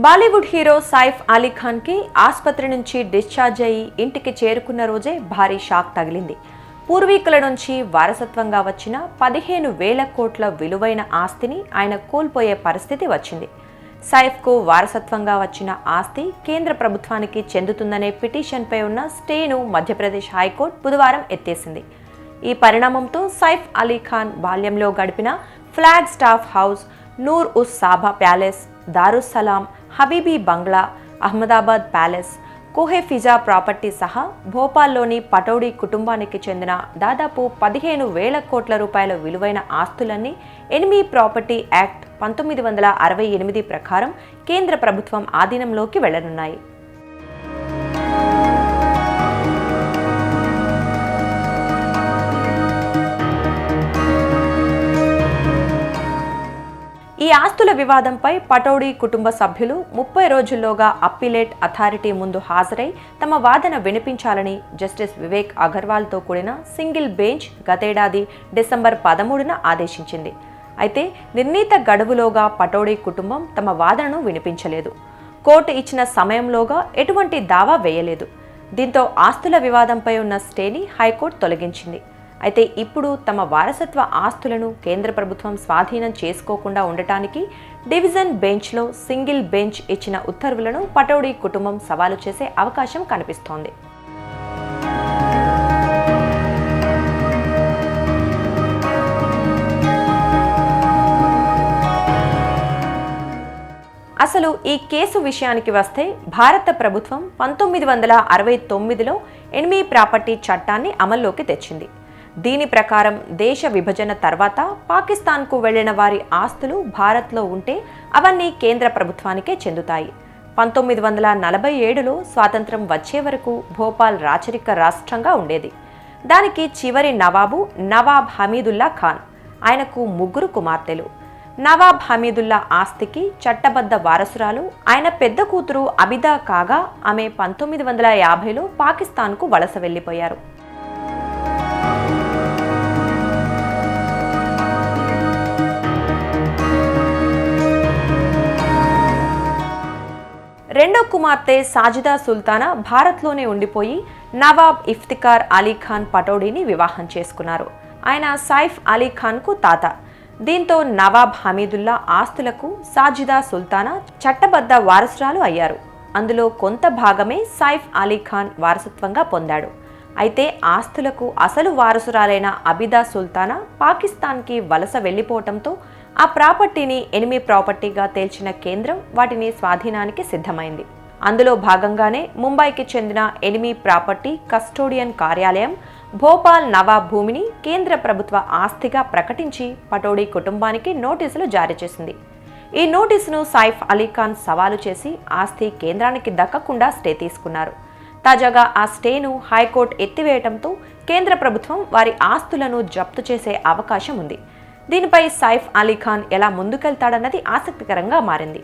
Bollywood hero Saif Ali Khan కి ఆసుపత్రి నుంచి డిశ్చార్జ్ అయ్యి ఇంటికి చేరుకున్న రోజే భారీ షాక్ తగిలింది. పూర్వీకుల నుంచి వారసత్వంగా వచ్చిన 15,000 కోట్ల విలువైన ఆస్తిని ఆయన కోల్పోయే పరిస్థితి వచ్చింది. సైఫ్కు వారసత్వంగా వచ్చిన ఆస్తి కేంద్ర ప్రభుత్వానికి చెందుతుందనే పిటిషన్పై ఉన్న స్టేను మధ్యప్రదేశ్ హైకోర్టు బుధవారం ఎత్తేసింది. ఈ పరిణామంతో సైఫ్ అలీ ఖాన్ బాల్యంలో గడిపిన ఫ్లాగ్ స్టాఫ్ హౌస్, నూర్ ఉస్ సాబా ప్యాలెస్, దారుస్సలాం, హబీబీ బంగ్లా, అహ్మదాబాద్ ప్యాలెస్, కోహే ఫిజా ప్రాపర్టీ సహా భోపాల్లోని పటౌడీ కుటుంబానికి చెందిన దాదాపు 15,000 కోట్ల రూపాయల విలువైన ఆస్తులన్నీ ఎనిమీ ప్రాపర్టీ యాక్ట్ 1968 ప్రకారం కేంద్ర ప్రభుత్వం ఆధీనంలోకి వెళ్లనున్నాయి. ఈ ఆస్తుల వివాదంపై పటౌడీ కుటుంబ సభ్యులు 30 రోజుల్లోగా అప్పీలేట్ అథారిటీ ముందు హాజరై తమ వాదన వినిపించాలని జస్టిస్ వివేక్ అగర్వాల్తో కూడిన సింగిల్ బెంచ్ గతేడాది డిసెంబర్ 13న ఆదేశించింది. అయితే నిర్ణీత గడువులోగా పటౌడీ కుటుంబం తమ వాదనను వినిపించలేదు. కోర్టు ఇచ్చిన సమయంలోగా ఎటువంటి దావా వేయలేదు. దీంతో ఆస్తుల వివాదంపై ఉన్న స్టేని హైకోర్టు తొలగించింది. అయితే ఇప్పుడు తమ వారసత్వ ఆస్తులను కేంద్ర ప్రభుత్వం స్వాధీనం చేసుకోకుండా ఉండటానికి డివిజన్ బెంచ్లో సింగిల్ బెంచ్ ఇచ్చిన ఉత్తర్వులను పటౌడీ కుటుంబం సవాలు చేసే అవకాశం కనిపిస్తోంది. అసలు ఈ కేసు విషయానికి వస్తే భారత ప్రభుత్వం 1969లో ఎనిమీ ప్రాపర్టీ చట్టాన్ని అమల్లోకి తెచ్చింది. దీని ప్రకారం దేశ విభజన తర్వాత పాకిస్తాన్కు వెళ్లిన వారి ఆస్తులు భారత్లో ఉంటే అవన్నీ కేంద్ర ప్రభుత్వానికే చెందుతాయి. 1947లో స్వాతంత్రం వచ్చే వరకు భోపాల్ రాచరిక రాష్ట్రంగా ఉండేది. దానికి చివరి నవాబు నవాబ్ హమీదుల్లా ఖాన్. ఆయనకు 3 కుమార్తెలు. నవాబ్ హమీదుల్లా ఆస్తికి చట్టబద్ధ వారసురాలు ఆయన పెద్ద కూతురు అబిదా కాగా ఆమె 1950లో పాకిస్తాన్కు వలస వెళ్లిపోయారు. రెండో కుమార్తె సాజిదా సుల్తానా భారత్లోనే ఉండిపోయి నవాబ్ ఇఫ్తికార్ అలీ ఖాన్ పటౌడీని వివాహం చేసుకున్నారు. ఆయన సైఫ్ అలీ ఖాన్కు తాత. దీంతో నవాబ్ హమీదుల్లా ఆస్తులకు సాజిదా సుల్తానా చట్టబద్ధ వారసురాలు అయ్యారు. అందులో కొంత భాగమే సైఫ్ అలీ ఖాన్ వారసత్వంగా పొందాడు. అయితే ఆస్తులకు అసలు వారసురాలైన అబిదా సుల్తానా పాకిస్తాన్కి వలస వెళ్లిపోవటంతో ఆ ప్రాపర్టీని ఎనిమీ ప్రాపర్టీగా తేల్చిన కేంద్రం వాటిని స్వాధీనానికి సిద్ధమైంది. అందులో భాగంగానే ముంబైకి చెందిన ఎనిమీ ప్రాపర్టీ కస్టోడియన్ కార్యాలయం భోపాల్ నవాబ్ భూమిని కేంద్ర ప్రభుత్వ ఆస్తిగా ప్రకటించి పటౌడీ కుటుంబానికి నోటీసులు జారీ చేసింది. ఈ నోటీసును సైఫ్ అలీ ఖాన్ సవాలు చేసి ఆస్తి కేంద్రానికి దక్కకుండా స్టే తీసుకున్నారు. తాజాగా ఆ స్టేను హైకోర్టు ఎత్తివేయడంతో కేంద్ర ప్రభుత్వం వారి ఆస్తులను జప్తు చేసే అవకాశం ఉంది. దీనిపై సైఫ్ అలీ ఖాన్ ఎలా ముందుకెళ్తాడన్నది ఆసక్తికరంగా మారింది.